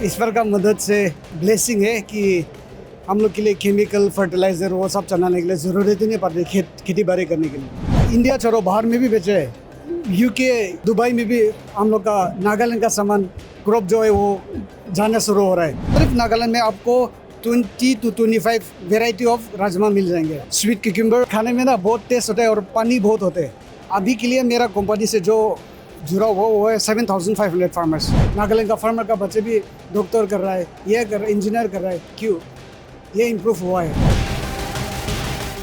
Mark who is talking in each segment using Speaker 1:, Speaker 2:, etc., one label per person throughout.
Speaker 1: ईश्वर का मदद से ब्लेसिंग है कि हम लोग के लिए केमिकल फर्टिलाइज़र वो सब चलाने के लिए ज़रूरत ही नहीं पड़ती खेती बाड़ी करने के लिए। इंडिया छोड़ो बाहर में भी बेचे है, यूके दुबई में भी हम लोग का नागालैंड का सामान क्रॉप जो है वो जाना शुरू हो रहा है। सिर्फ नागालैंड में आपको 20 to 25 वेराइटी ऑफ राजमा मिल जाएंगे। स्वीट क्यूकम्बर खाने में ना बहुत टेस्ट होता है और पानी बहुत होते हैं। अभी के लिए मेरा कंपनी से जो जुड़ा हुआ वो है 7,500 फार्मर्स। नागालैंड का फार्मर का बच्चे भी डॉक्टर कर रहा है, ये कर इंजीनियर कर रहा है। क्यों? ये इम्प्रूव हुआ है।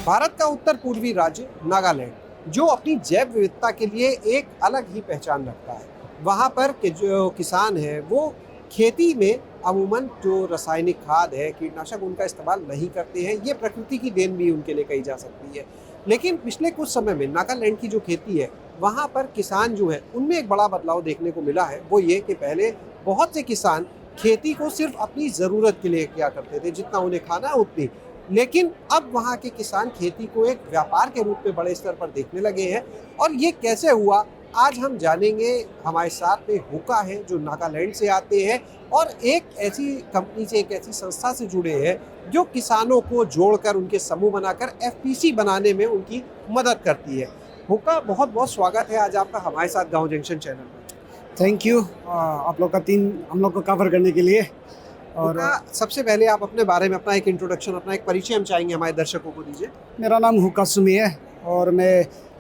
Speaker 2: भारत का उत्तर पूर्वी राज्य नागालैंड जो अपनी जैव विविधता के लिए एक अलग ही पहचान रखता है। वहाँ पर के जो किसान हैं वो खेती में अमूमन जो रासायनिक खाद है, कीटनाशक, उनका इस्तेमाल नहीं करते हैं। ये प्रकृति की देन भी उनके लिए कही जा सकती है। लेकिन पिछले कुछ समय में नागालैंड की जो खेती है वहाँ पर किसान जो है उनमें एक बड़ा बदलाव देखने को मिला है। वो ये कि पहले बहुत से किसान खेती को सिर्फ अपनी ज़रूरत के लिए किया करते थे, जितना उन्हें खाना है उतनी। लेकिन अब वहाँ के किसान खेती को एक व्यापार के रूप में बड़े स्तर पर देखने लगे हैं। और ये कैसे हुआ, आज हम जानेंगे। हमारे साथ में हुका है जो नागालैंड से आते हैं और एक ऐसी कंपनी से, एक ऐसी संस्था से जुड़े हैं जो किसानों को जोड़कर उनके समूह बनाकर एफपीसी बनाने में उनकी मदद करती है। हुका, बहुत बहुत स्वागत है आज आपका हमारे साथ गांव जंक्शन चैनल पर।
Speaker 1: थैंक यू आप लोग का टीम हम लोग को कवर करने के लिए। और
Speaker 2: सबसे पहले आप अपने बारे में अपना एक इंट्रोडक्शन, अपना एक परिचय हम चाहेंगे हमारे दर्शकों को दीजिए।
Speaker 1: मेरा नाम हुका सुमी है और मैं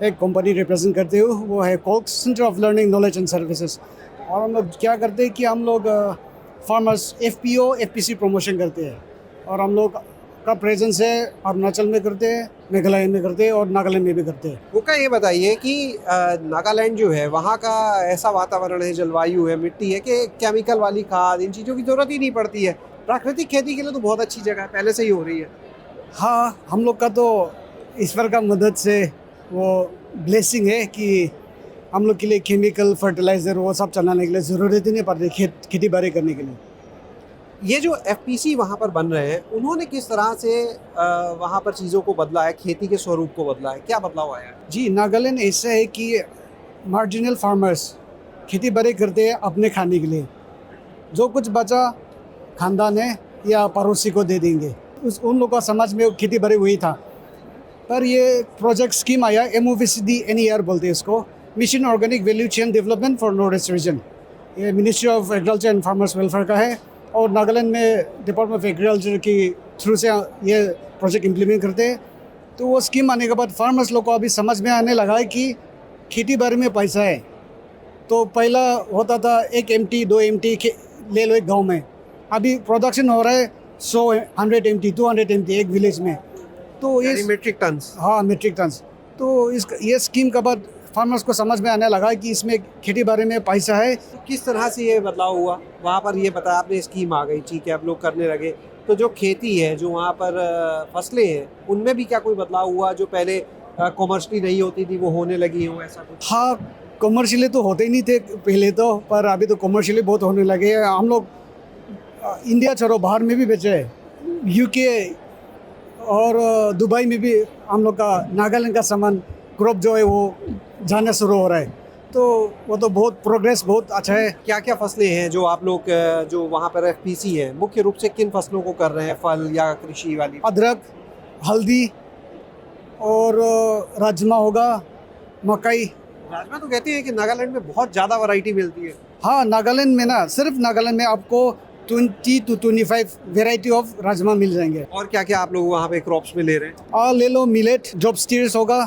Speaker 1: एक कंपनी रिप्रेजेंट करती हूँ, वो है कोल्क centre of learning knowledge and services. और हम लोग क्या करते हैं कि हम लोग फार्मर्स एफपीओ एफपीसी प्रमोशन करते हैं। और हम लोग का प्रेजेंस है अरुणाचल में करते हैं, मेघालय में करते हैं और नागालैंड में भी करते हैं।
Speaker 2: हुका, ये बताइए कि नागालैंड जो है वहाँ का ऐसा वातावरण है, जलवायु है, मिट्टी है कि केमिकल वाली खाद, इन चीज़ों की ज़रूरत ही नहीं पड़ती है। प्राकृतिक खेती के लिए तो बहुत अच्छी जगह है, पहले से ही हो रही है।
Speaker 1: हाँ, हम लोग का तो ईश्वर का मदद से वो ब्लेसिंग है कि हम लोग के लिए केमिकल फर्टिलाइज़र वो सब चलाने के लिए ज़रूरत ही नहीं पड़ती खेती बाड़ी करने के लिए।
Speaker 2: ये जो एफपीसी वहाँ पर बन रहे हैं, उन्होंने किस तरह से वहाँ पर चीज़ों को बदला है, खेती के स्वरूप को बदला है, क्या बदलाव आया है?
Speaker 1: जी, नागालैंड ऐसा है कि मार्जिनल फार्मर्स खेती बाड़ी करते हैं अपने खाने के लिए। जो कुछ बचा खानदान है या पड़ोसी को दे देंगे। उन लोगों का समाज में खेती बाड़ी हुई था। पर ये प्रोजेक्ट स्कीम आया, MOVCD NER बोलते हैं इसको, mission organic value chain development for north east region. ये ministry of agriculture and farmers welfare का है और नागालैंड में डिपार्टमेंट ऑफ एग्रीकल्चर की थ्रू से ये प्रोजेक्ट इम्प्लीमेंट करते हैं। तो वो स्कीम आने के बाद फार्मर्स लोग को अभी समझ में आने लगा है कि खेती बाड़ी में पैसा है। तो पहला होता था 1 MT 2 MT ले लो एक गांव में, अभी प्रोडक्शन हो रहा है 100 100 MT 200 MT एक विलेज में। तो ये
Speaker 2: मीट्रिक टन।
Speaker 1: हाँ, मीट्रिक टन। तो ये स्कीम के बाद फार्मर्स को समझ में आने लगा कि इसमें खेती बाड़ी में पैसा है।
Speaker 2: तो किस तरह से ये बदलाव हुआ वहाँ पर, ये बताया आपने, स्कीम आ गई, ठीक है, अब लोग करने लगे। तो जो खेती है, जो वहाँ पर फसलें हैं, उनमें भी क्या कोई बदलाव हुआ? जो पहले कॉमर्शियली नहीं होती थी वो होने लगी हो, ऐसा कुछ?
Speaker 1: हाँ, कमर्शियली तो होते ही नहीं थे पहले तो, पर अभी तो कमर्शियली बहुत होने लगे हैं। हम लोग इंडिया छोड़ो बाहर में भी बेचे है, यूके और दुबई में भी हम लोग का नागालैंड का सामान क्रॉप जो है वो जाना शुरू हो रहा है। तो वो तो बहुत प्रोग्रेस बहुत अच्छा है।
Speaker 2: क्या क्या फसलें हैं जो आप लोग जो वहाँ पर एफपीसी है, मुख्य रूप से किन फसलों को कर रहे हैं, फल या कृषि वाली?
Speaker 1: अदरक, हल्दी और राजमा होगा, मकई।
Speaker 2: राजमा तो कहते हैं कि नागालैंड में बहुत ज़्यादा वैरायटी मिलती है।
Speaker 1: हाँ, नागालैंड में ना, सिर्फ नागालैंड में आपको 20 to 25 वेराइटी ऑफ राजमा मिल जाएंगे।
Speaker 2: और क्या क्या आप लोग वहाँ पे क्रॉप्स में ले रहे हैं?
Speaker 1: और ले लो मिलेट, जॉब स्टीयर्स होगा।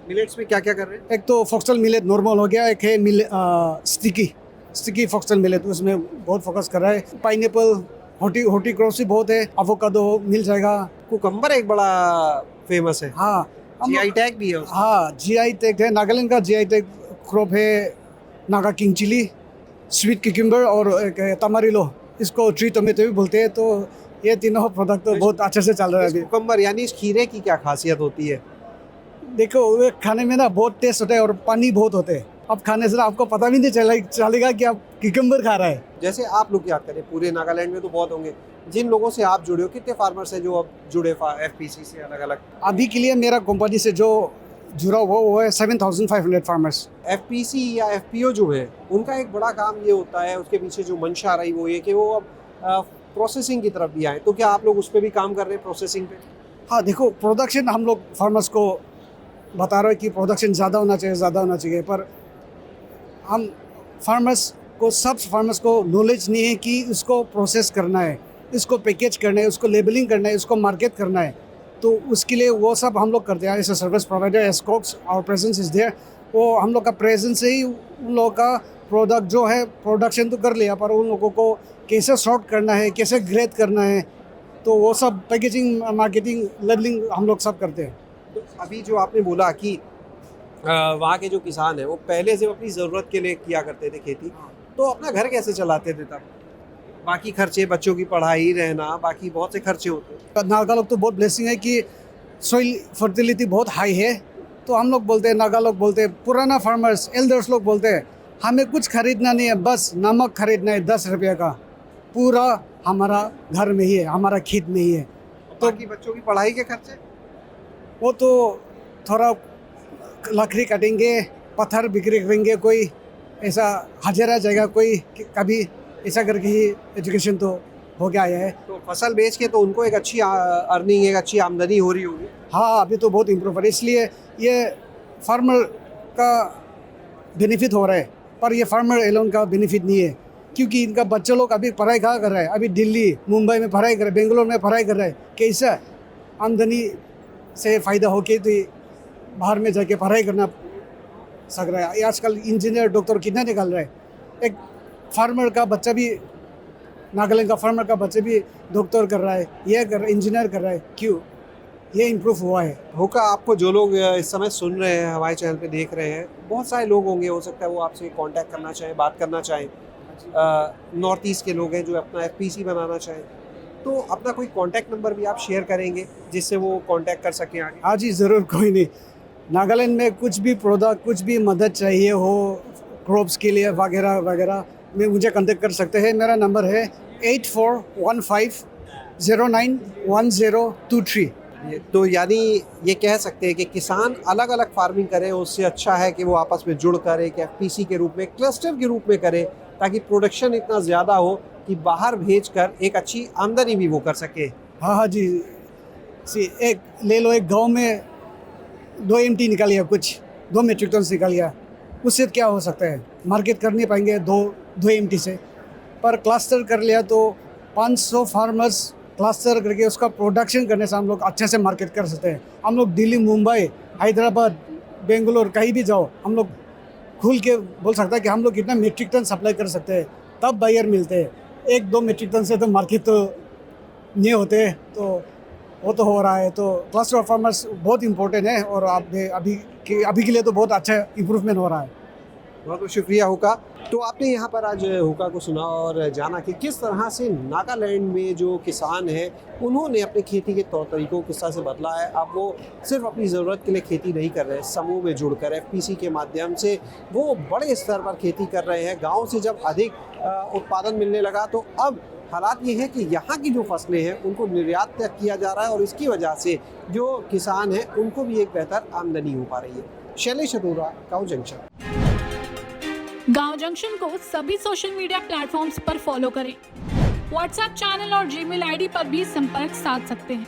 Speaker 2: मिलेट्स में क्या क्या कर रहे हैं?
Speaker 1: एक तो फॉक्सटेल मिलेट नॉर्मल हो गया, एक है स्टिकी फॉक्सटेल मिलेट, उसमें बहुत फोकस कर रहा है। पाइनएप्पल, हॉर्टिकल्चर भी बहुत है, एवोकाडो मिल जाएगा।
Speaker 2: कुकम्बर एक बड़ा फेमस है।
Speaker 1: हाँ,
Speaker 2: जीआई टैग भी है उसका।
Speaker 1: हाँ, GI टैग है। नागालैंड का GI टैग क्रॉप है Naga king chilli, sweet cucumber और एक तमारिलो, इसको ट्री टोमेटो भी बोलते हैं। तो ये तीनों प्रोडक्ट तो बहुत अच्छे से चल रहा है अभी।
Speaker 2: कुकम्बर यानी इस खीरे की क्या खासियत होती है?
Speaker 1: देखो, वो खाने में ना बहुत टेस्ट होता है और पानी बहुत होते हैं। अब खाने से ना आपको पता भी नहीं चलेगा कि आप क्यूकम्बर खा रहा है।
Speaker 2: जैसे आप लोग क्या करें, पूरे नागालैंड में तो बहुत होंगे, जिन लोगों से आप जुड़े हो, कितने फार्मर्स हैं जो अब जुड़े एफपीसी से अलग अलग?
Speaker 1: अभी के लिए मेरा कंपनी से जो जुड़ा हुआ वो है 7,500 फार्मर्स।
Speaker 2: एफपीसी या एफपीओ जो है, उनका एक बड़ा काम ये होता है, उसके पीछे जो मंशा रही वो ये कि वो अब प्रोसेसिंग की तरफ भी आए, तो क्या आप लोग उस पर भी काम कर रहे हैं, प्रोसेसिंग पे?
Speaker 1: हाँ देखो, प्रोडक्शन हम लोग फार्मर्स को बता रहे हैं कि प्रोडक्शन ज़्यादा होना चाहिए, पर हम सब फार्मर्स को नॉलेज नहीं है कि इसको प्रोसेस करना है, इसको पैकेज करना है, उसको लेबलिंग करना है, इसको मार्केट करना है। तो उसके लिए वो सब हम लोग करते हैं as a service provider, as cause our presence is there. वो हम लोग का प्रेजेंस से ही उन लोगों का प्रोडक्ट जो है प्रोडक्शन तो कर लिया, पर उन लोगों को कैसे सॉर्ट करना है, कैसे ग्रेड करना है, तो वो सब पैकेजिंग, मार्केटिंग, लेबलिंग हम लोग सब करते हैं।
Speaker 2: तो अभी जो आपने बोला कि वहाँ के जो किसान हैं वो पहले से अपनी ज़रूरत के लिए किया करते थे खेती, तो अपना घर कैसे चलाते थे तब? बाकी खर्चे, बच्चों की पढ़ाई, रहना, बाकी बहुत से खर्चे होते हैं।
Speaker 1: नागा लोग तो बहुत ब्लेसिंग है कि सॉइल फर्टिलिटी बहुत हाई है, तो हम लोग बोलते हैं, नागा लोग बोलते हैं, पुराना फार्मर्स, एल्डर्स लोग बोलते हैं, हमें कुछ खरीदना नहीं है, बस नमक खरीदना है 10 रुपये का, पूरा हमारा घर में ही है, हमारा खेत में ही है।
Speaker 2: तो बाकी बच्चों की पढ़ाई के खर्चे?
Speaker 1: वो तो थोड़ा लकड़ी काटेंगे, पत्थर बिक्री करेंगे, कोई ऐसा हजारा जाएगा, कोई कभी ऐसा करके ही एजुकेशन तो हो गया है।
Speaker 2: तो फसल बेच के तो उनको एक अच्छी अर्निंग, एक अच्छी आमदनी हो रही होगी।
Speaker 1: हाँ, अभी तो बहुत इम्प्रूव है, इसलिए ये फार्मर का बेनिफिट हो रहा है, पर ये फार्मर एलोन का बेनिफिट नहीं है, क्योंकि इनका बच्चे लोग अभी पढ़ाई कहाँ कर रहे हैं, अभी दिल्ली, मुंबई में पढ़ाई कर रहे हैं, बेंगलोर में पढ़ाई कर रहे हैं, कैसा आमदनी से फ़ायदा हो के तो बाहर में जाके पढ़ाई करना सक रहा है। आजकल इंजीनियर, डॉक्टर कितना निकाल रहा है। एक फार्मर का बच्चा भी, नागालैंड का फार्मर का बच्चा भी डॉक्टर कर रहा है, इंजीनियर कर रहा है। क्यों? ये इम्प्रूव हुआ है।
Speaker 2: होगा आपको जो लोग इस समय सुन रहे हैं, हमारे चैनल पे देख रहे हैं, बहुत सारे लोग होंगे, हो सकता है वो आपसे कांटेक्ट करना चाहें, बात करना चाहें। नॉर्थ ईस्ट के लोग हैं जो अपना एफपीसी बनाना चाहें, तो अपना कोई कांटेक्ट नंबर भी आप शेयर करेंगे जिससे वो कांटेक्ट कर सकें आगे?
Speaker 1: हाँ जी, ज़रूर, कोई नहीं। नागालैंड में कुछ भी प्रोडक्ट, कुछ भी मदद चाहिए हो क्रॉप्स के लिए वगैरह वगैरह में मुझे कांटेक्ट कर सकते हैं। मेरा नंबर है 8415091023।
Speaker 2: तो यानी ये कह सकते हैं कि किसान अलग अलग फार्मिंग करें, उससे अच्छा है कि वो आपस में जुड़ कर एक एफपीसी के रूप में, क्लस्टर के रूप में करें, ताकि प्रोडक्शन इतना ज़्यादा हो कि बाहर भेजकर एक अच्छी आमदनी भी वो कर सके।
Speaker 1: हाँ जी, एक ले लो, एक गांव में 2 MT निकाल लिया, कुछ 2 मेट्रिक टन निकाल लिया, उससे क्या हो सकता है? मार्केट कर नहीं पाएंगे 2 MT से, पर क्लस्टर कर लिया तो 500 फार्मर्स क्लस्टर करके उसका प्रोडक्शन करने से हम लोग अच्छे से मार्केट कर सकते हैं। हम लोग दिल्ली, मुंबई, हैदराबाद, बेंगलोर कहीं भी जाओ, हम लोग खुल के बोल सकते हैं कि हम लोग कितना मेट्रिक टन सप्लाई कर सकते हैं, तब बायर मिलते हैं। 1-2 मेट्रिक टन से तो मार्केट तो नहीं होते, तो वो तो हो रहा है। तो क्लस्टर ऑफ फार्मर्स बहुत इंपॉर्टेंट है, और अभी के लिए तो बहुत अच्छा इम्प्रूवमेंट हो रहा है।
Speaker 2: बहुत बहुत शुक्रिया हुका। तो आपने यहाँ पर आज हुका को सुना और जाना कि किस तरह से नागालैंड में जो किसान हैं उन्होंने अपने खेती के तौर तरीकों को किस तरह से बदला है। अब वो सिर्फ अपनी ज़रूरत के लिए खेती नहीं कर रहे, समूह में जुड़कर एफपीसी के माध्यम से वो बड़े स्तर पर खेती कर रहे हैं। गाँव से जब अधिक उत्पादन मिलने लगा तो अब हालात ये है कि यहाँ की जो फसलें हैं उनको निर्यात तक किया जा रहा है, और इसकी वजह से जो किसान हैं उनको भी एक बेहतर आमदनी हो पा रही है। शैलेश अरोरा, गाँव जंक्शन।
Speaker 3: गांव जंक्शन को सभी सोशल मीडिया प्लेटफॉर्म्स पर फॉलो करें। व्हाट्सएप चैनल और जीमेल आईडी पर भी संपर्क साध सकते हैं।